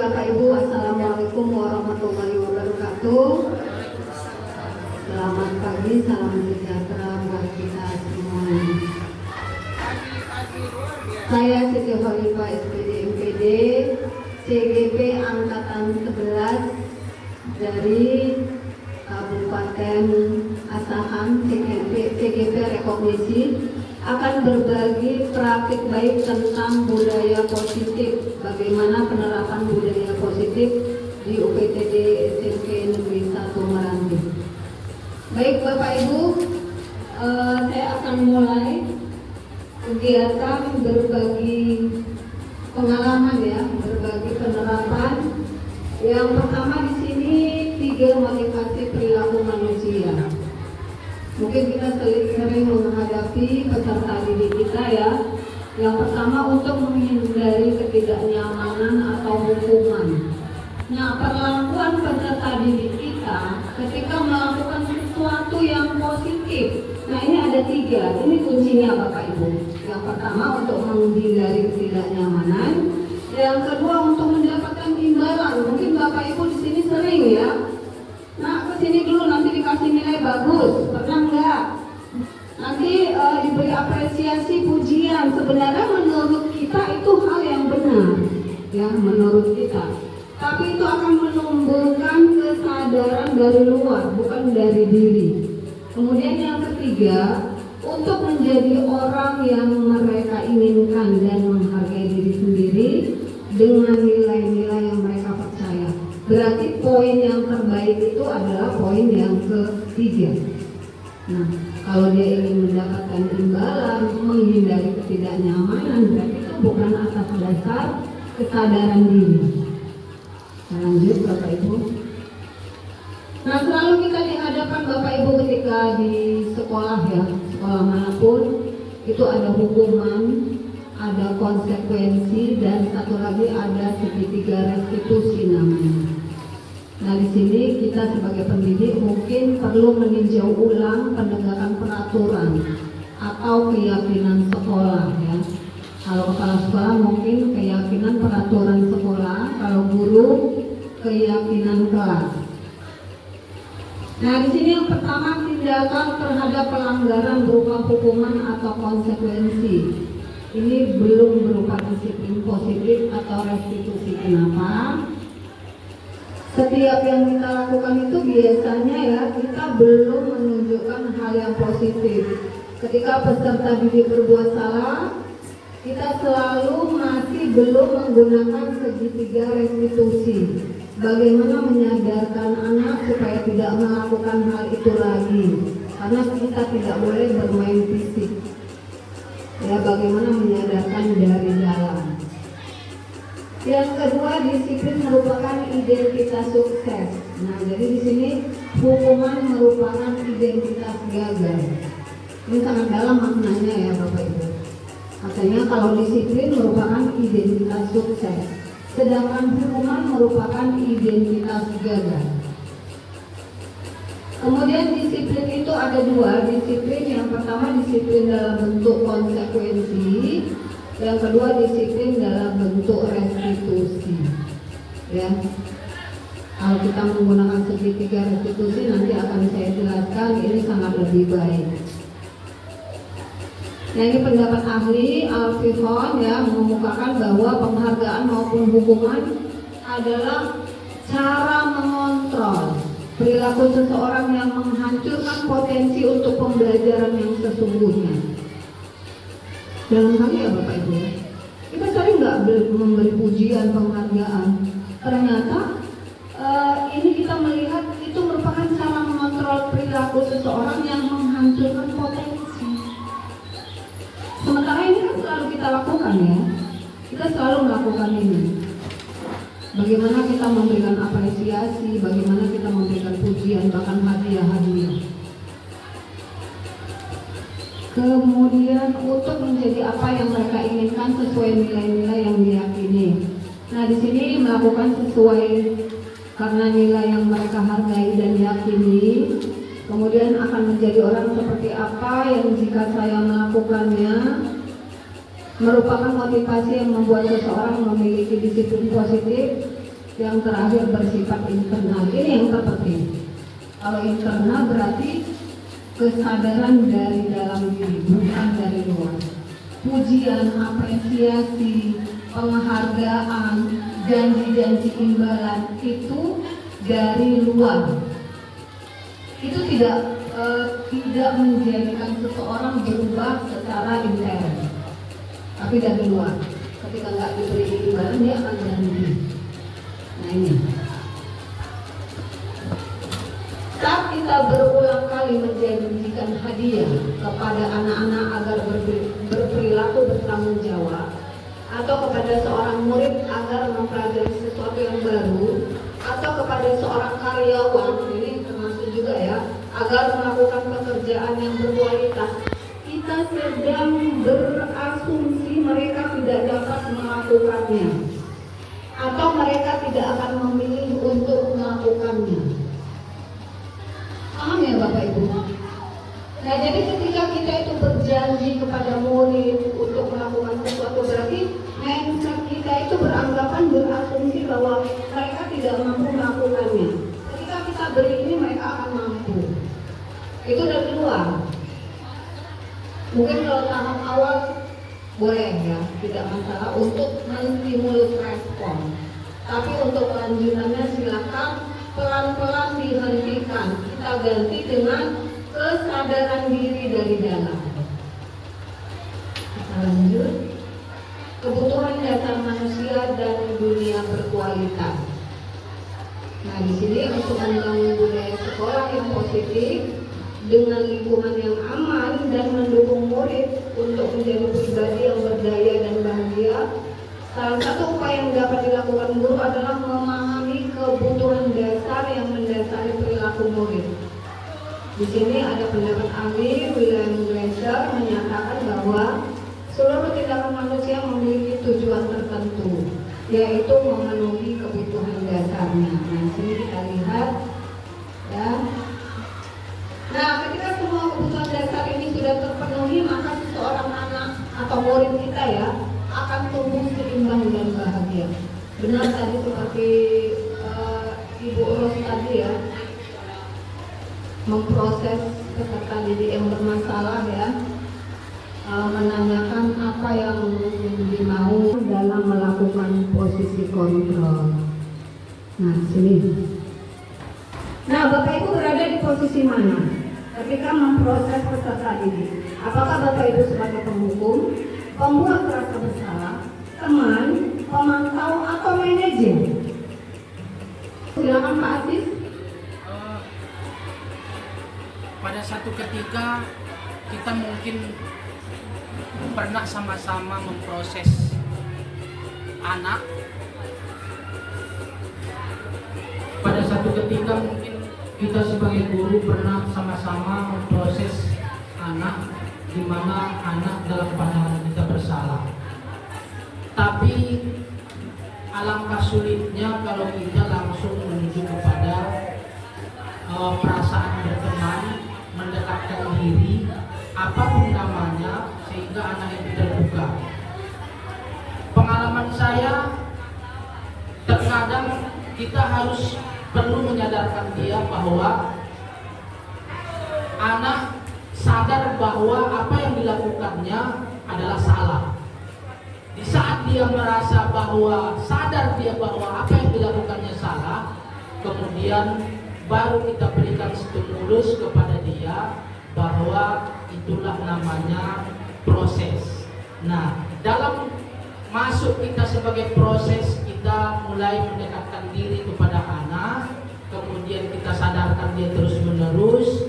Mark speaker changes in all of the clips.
Speaker 1: Bapak Ibu, Assalamualaikum warahmatullahi wabarakatuh. Selamat pagi, salam sejahtera buat kita semuanya. Saya Siti Khalifah SPD MPD CGP Angkatan 11 dari Kabupaten Asahan CGP Rekognisi akan berbagi praktik baik tentang budaya positif, bagaimana penerapan budaya positif di UPTD SMP Negeri 1 Meranti. Baik Bapak Ibu, saya akan mulai kegiatan berbagi pengalaman ya, berbagi penerapan. Yang pertama di sini 3 motivasi perilaku manusia. Mungkin kita sering menghadapi peserta didik kita ya. Yang pertama untuk menghindari ketidaknyamanan atau hukuman. Nah, perlakuan peserta didik kita ketika melakukan sesuatu yang positif. Nah, ini ada 3. Ini kuncinya Bapak Ibu. Yang pertama untuk menghindari ketidaknyamanan. Yang kedua untuk mendapatkan imbalan. Mungkin Bapak Ibu di sini sering ya. Nah, kesini dulu nanti dikasih nilai bagus, pernah enggak? Nanti diberi apresiasi, pujian. Sebenarnya menurut kita itu hal yang benar, ya menurut kita. Tapi itu akan menumbuhkan kesadaran dari luar, bukan dari diri. Kemudian yang ketiga, untuk menjadi orang yang mereka inginkan dan menghargai diri sendiri dengan nilai-nilai yang mereka percaya. Berarti poin yang terbaik itu adalah poin yang ketiga. Nah, kalau dia ingin mendapatkan imbalan, menghindari ketidaknyamanan, berarti itu bukan atas dasar kesadaran diri. Lanjut Bapak Ibu. Nah, selalu kita di hadapan Bapak Ibu ketika di sekolah ya, sekolah manapun itu ada hukuman, ada konsekuensi, dan satu lagi ada segitiga restitusi namanya. Nah, di sini kita sebagai pendidik mungkin perlu meninjau ulang penegakan peraturan atau keyakinan sekolah ya. Kalau kepala sekolah mungkin keyakinan peraturan sekolah, kalau guru keyakinan kelas. Nah, di sini yang pertama tindakan terhadap pelanggaran berupa hukuman atau konsekuensi. Ini belum berupa disiplin positif atau restitusi. Kenapa? Setiap yang kita lakukan itu biasanya ya kita belum menunjukkan hal yang positif. Ketika peserta didik berbuat salah, kita selalu masih belum menggunakan segitiga restitusi. Bagaimana menyadarkan anak supaya tidak melakukan hal itu lagi? Karena kita tidak boleh bermain fisik. Ya, bagaimana menyadarkan dari dalam. Yang kedua, disiplin merupakan identitas sukses. Nah, jadi di sini hukuman merupakan identitas gagal. Ini sangat dalam maknanya ya Bapak Ibu. Katanya kalau disiplin merupakan identitas sukses, sedangkan hukuman merupakan identitas gagal. Kemudian disiplin itu ada 2 disiplin. Yang pertama disiplin dalam bentuk konsekuensi, yang kedua disiplin dalam bentuk restitusi. Ya, kalau kita menggunakan segitiga restitusi nanti akan saya jelaskan, ini sangat lebih baik. Nah, ini pendapat ahli Al-Fihon ya, mengemukakan bahwa penghargaan maupun hukuman adalah cara mengontrol perilaku seseorang yang menghancurkan potensi untuk pembelajaran yang sesungguhnya. Dalam hal ya Bapak Ibu, kita sering nggak memberi pujian, penghargaan. Ternyata ini kita melihat itu merupakan cara mengontrol perilaku seseorang yang menghancurkan potensi. Sementara ini kan selalu kita lakukan ya, kita selalu melakukan ini. Bagaimana kita memberikan apresiasi, bagaimana kita memberikan pujian, bahkan hadiah-hadiah. Kemudian untuk menjadi apa yang mereka inginkan sesuai nilai-nilai yang diyakini. Nah, di sini melakukan sesuai karena nilai yang mereka hargai dan yakini. Kemudian akan menjadi orang seperti apa yang jika saya melakukannya merupakan motivasi yang membuat seseorang memiliki disiplin positif Yang terakhir bersifat internal. Ini yang terpenting. Kalau internal berarti kesadaran dari dalam diri, bukan dari luar. Pujian, apresiasi, penghargaan, janji-janji imbalan itu dari luar. Itu tidak menjadikan seseorang berubah secara intern, tapi dari luar. Ketika nggak diberi imbalan, dia akan berhenti. Nah ini. Saat kita berulang kali menjanjikan hadiah kepada anak-anak agar berperilaku bertanggung jawab, atau kepada seorang murid agar mempelajari sesuatu yang baru, atau kepada seorang karyawan, ini termasuk juga ya, agar melakukan pekerjaan yang berkualitas, kita sedang berasumsi mereka tidak dapat melakukannya, atau mereka tidak akan memilih untuk melakukannya. Paham ya Bapak Ibu? Nah, jadi ketika kita itu berjanji kepada murid untuk melakukan sesuatu, berarti mindset kita itu beranggapan, berasumsi bahwa mereka tidak mampu melakukannya. Ketika kita beri ini, mereka akan mampu. Itu dari luar. Mungkin kalau tahap awal boleh ya, tidak masalah untuk menstimulus respon. Tapi untuk kelanjutannya silakan pelan-pelan dihentikan. Kita ganti dengan kesadaran diri dari dalam. Kita lanjut. Kebutuhan dasar manusia dan dunia berkualitas. Nah, di sini untuk membangun budaya sekolah yang positif dengan lingkungan yang aman dan mendukung murid untuk menjadi pribadi yang berdaya dan bahagia. Salah satu upaya yang dapat dilakukan guru adalah memahami kebutuhan dasar yang mendasari perilaku murid. Di sini ada pendapat ahli William Glasser menyatakan bahwa seluruh tindakan manusia memiliki tujuan tertentu, yaitu memenuhi kebutuhan dasarnya. Nah, di sini kita lihat, ya. Nah, ketika semua kebutuhan dasar ini sudah terpenuhi, maka seseorang anak atau murid kita ya akan tumbuh seimbang dan bahagia. Benar tadi seperti Ibu Ros tadi ya, memproses peserta didik yang bermasalah ya, menanyakan apa yang dimau dalam melakukan posisi kontrol. Nah, sini. Nah, Bapak Ibu berada di posisi mana ketika memproses peserta didik? Apakah Bapak Ibu sebagai penghukum, pembuat rasa bersalah, teman, pemantau, atau manajer? Silakan Pak Aziz.
Speaker 2: Pada satu ketika kita mungkin pernah sama-sama memproses anak. Pada satu ketika mungkin kita sebagai guru pernah sama-sama memproses anak, di mana anak dalam pandangan kita bersalah. Tapi alangkah sulitnya kalau kita langsung menuju kepada perasaan berteman, mendekatkan diri, apapun namanya, sehingga anak itu terbuka. Pengalaman saya, terkadang kita harus perlu menyadarkan dia bahwa anak sadar bahwa apa yang dilakukannya adalah salah. Di saat dia merasa bahwa sadar dia bahwa apa yang dilakukannya salah, kemudian baru kita berikan stimulus kepada dia bahwa itulah namanya proses. Nah, dalam masuk kita sebagai proses, kita mulai mendekatkan diri kepada anak, kemudian kita sadarkan dia terus menerus,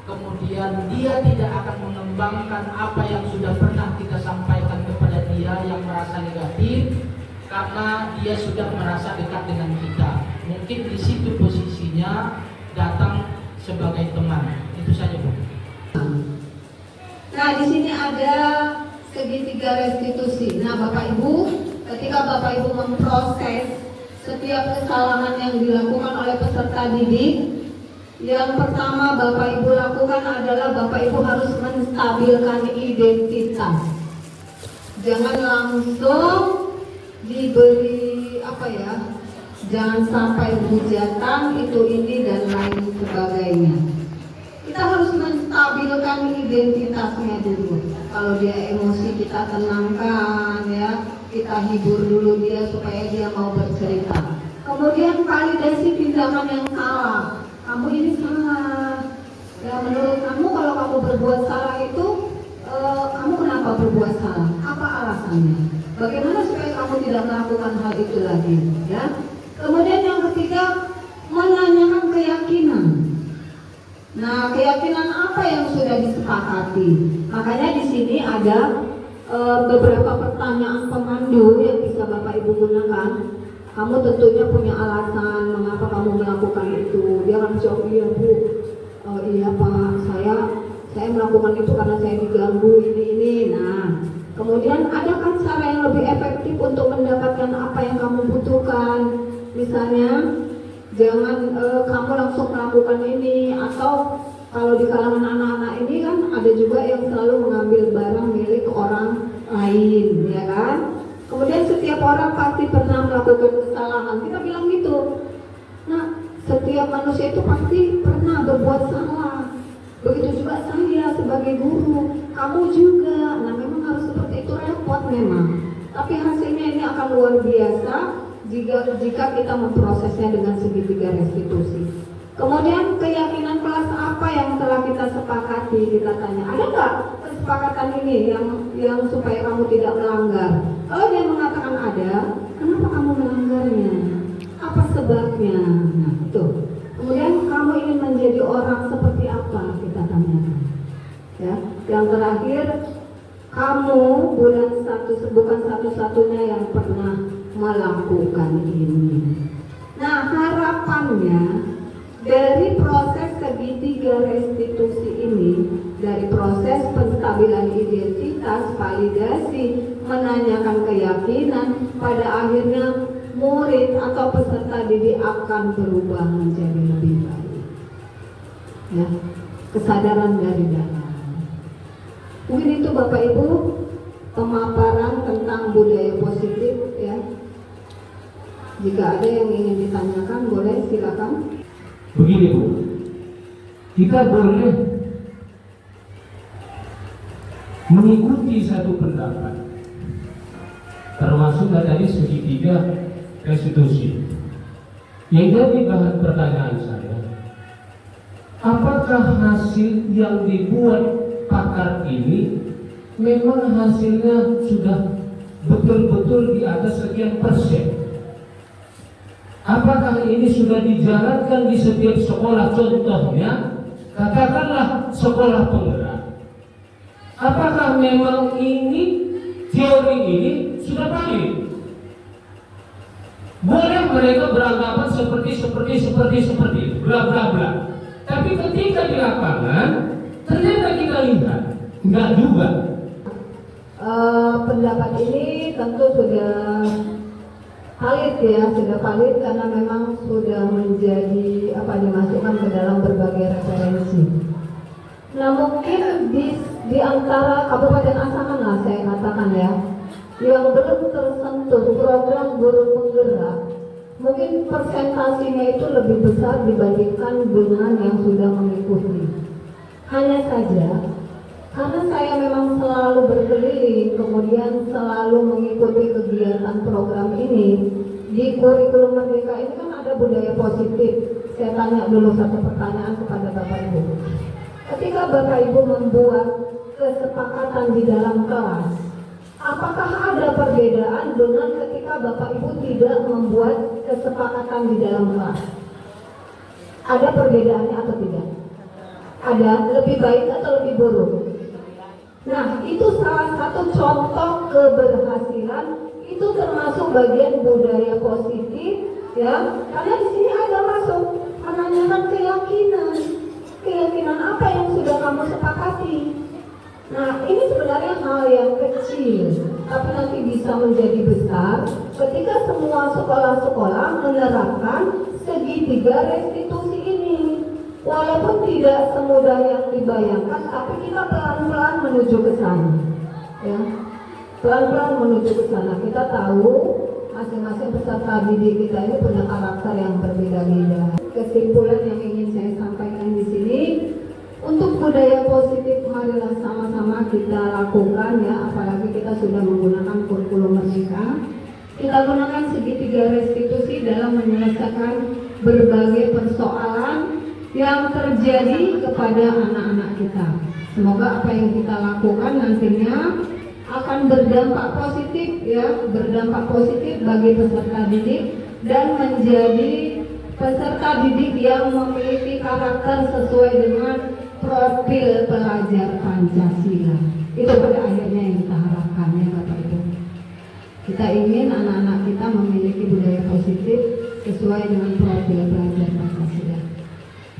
Speaker 2: kemudian dia tidak akan mengembangkan apa yang sudah pernah kita sampaikan kepada dia yang merasa negatif, karena dia sudah merasa dekat dengan kita. Mungkin di situ posisinya datang sebagai teman. Itu saja, Bu.
Speaker 1: Nah, di sini ada segitiga restitusi. Nah, Bapak Ibu, ketika Bapak Ibu memproses setiap kesalahan yang dilakukan oleh peserta didik, yang pertama Bapak Ibu lakukan adalah Bapak Ibu harus menstabilkan identitas. Jangan langsung diberi jangan sampai hujatan itu ini dan lain sebagainya. Kita harus menstabilkan identitasnya dulu. Kalau dia emosi kita tenangkan ya, kita hibur dulu dia supaya dia mau bercerita. Kemudian validasi tindakan yang salah. Kamu ini salah. Ya menurut kamu kalau kamu berbuat salah itu, kamu kenapa berbuat salah? Apa alasannya? Bagaimana supaya kamu tidak melakukan hal itu lagi? Ya. Kemudian yang ketiga, menanyakan keyakinan. Nah, keyakinan apa yang sudah disepakati? Makanya di sini ada beberapa pertanyaan pemandu yang bisa Bapak Ibu gunakan. Kamu tentunya punya alasan mengapa kamu melakukan itu. Dia akan jawab, iya Bu, iya Pak, saya melakukan itu karena saya diganggu ini. Nah, kemudian ada kan cara yang lebih efektif untuk mendapatkan apa yang kamu butuhkan. Misalnya, jangan kamu langsung melakukan ini, atau kalau di kalangan anak-anak ini kan ada juga yang selalu mengambil barang milik orang lain, ya kan? Kemudian setiap orang pasti pernah melakukan kesalahan. Kita bilang gitu. Nah, setiap manusia itu pasti pernah berbuat salah. Begitu juga saya sebagai guru, kamu juga. Nah, memang harus seperti itu, repot memang. Tapi hasilnya ini akan luar biasa jika kita memprosesnya dengan segitiga restitusi. Kemudian keyakinan kelas apa yang telah kita sepakati, kita tanya, ada nggak kesepakatan ini yang supaya kamu tidak melanggar? Kalau dia mengatakan ada, kenapa kamu melanggarnya? Apa sebabnya? Nah, itu. Kemudian kamu ingin menjadi orang seperti apa? Kita tanyakan. Ya, yang terakhir, kamu bukan satu-satunya yang pernah melakukan ini. Nah, harapannya dari proses segitiga restitusi ini, dari proses penstabilan identitas, validasi, menanyakan keyakinan, pada akhirnya murid atau peserta didik akan berubah menjadi lebih baik. Ya, kesadaran dari dalam. Mungkin itu Bapak Ibu pemaparan tentang budaya positif ya. Jika ada yang ingin ditanyakan boleh silakan.
Speaker 3: Begini Bu, kita boleh mengikuti satu pendapat, termasuk tadi segitiga restitusi. Yang jadi bahan pertanyaan saya, apakah hasil yang dibuat pakar ini memang hasilnya sudah betul-betul di atas sekian persen? Apakah ini sudah dijalankan di setiap sekolah? Contohnya, katakanlah sekolah penggerak. Apakah memang ini teori ini sudah valid? Boleh mereka beranggapan seperti bla bla bla. Tapi ketika di lapangan ternyata kita lihat enggak juga.
Speaker 1: Pendapat ini tentu sudah valid ya, sudah valid karena memang sudah menjadi dimasukkan ke dalam berbagai referensi. Nah mungkin di antara Kabupaten Asahan lah saya katakan ya, yang belum tersentuh program guru penggerak, mungkin persentasinya itu lebih besar dibandingkan dengan yang sudah mengikuti. Hanya saja karena saya memang selalu berkeliling, kemudian selalu mengikuti kegiatan program ini. Di kurikulum Merdeka ini kan ada budaya positif. Saya tanya dulu satu pertanyaan kepada Bapak Ibu. Ketika Bapak Ibu membuat kesepakatan di dalam kelas, apakah ada perbedaan dengan ketika Bapak Ibu tidak membuat kesepakatan di dalam kelas? Ada perbedaannya atau tidak? Ada, lebih baik atau lebih buruk? Nah, itu salah satu contoh keberhasilan, itu termasuk bagian budaya positif, ya. Karena di sini ada masuk menanyakan keyakinan apa yang sudah kamu sepakati. Nah, ini sebenarnya hal yang kecil, tapi nanti bisa menjadi besar ketika semua sekolah-sekolah menerapkan segitiga restitusi ini. Walaupun tidak semudah yang dibayangkan, tapi kita pelan-pelan menuju ke sana. Ya, pelan-pelan menuju ke sana. Kita tahu masing-masing peserta didik kita ini punya karakter yang berbeda-beda. Kesimpulan yang ingin saya sampaikan di sini, untuk budaya positif marilah sama-sama kita lakukan ya, apalagi kita sudah menggunakan kurikulum merdeka. Kita gunakan segitiga restitusi dalam menyelesaikan berbagai persoalan yang terjadi kepada anak-anak kita. Semoga apa yang kita lakukan nantinya akan berdampak positif ya, berdampak positif bagi peserta didik dan menjadi peserta didik yang memiliki karakter sesuai dengan profil pelajar Pancasila. Itu pada akhirnya yang kita harapkan ya Bapak Ibu. Kita ingin anak-anak kita memiliki budaya positif sesuai dengan profil pelajar Pancasila.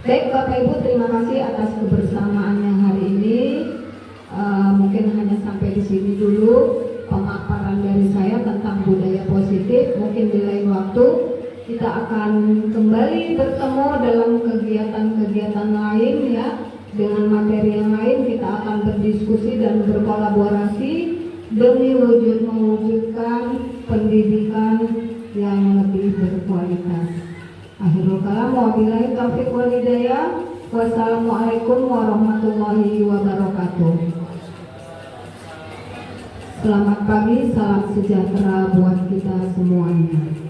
Speaker 1: Baik Bapak Ibu, terima kasih atas kebersamaannya hari ini. Mungkin hanya sampai di sini dulu pemaparan dari saya tentang budaya positif. Mungkin di lain waktu kita akan kembali bertemu dalam kegiatan-kegiatan lain ya, dengan materi yang lain. Kita akan berdiskusi dan berkolaborasi demi mewujudkan pendidikan yang lebih berkualitas. Akhirul kalam, wabillahi taufiq wal hidayah. Wassalamualaikum warahmatullahi wabarakatuh. Selamat pagi, salam sejahtera buat kita semuanya.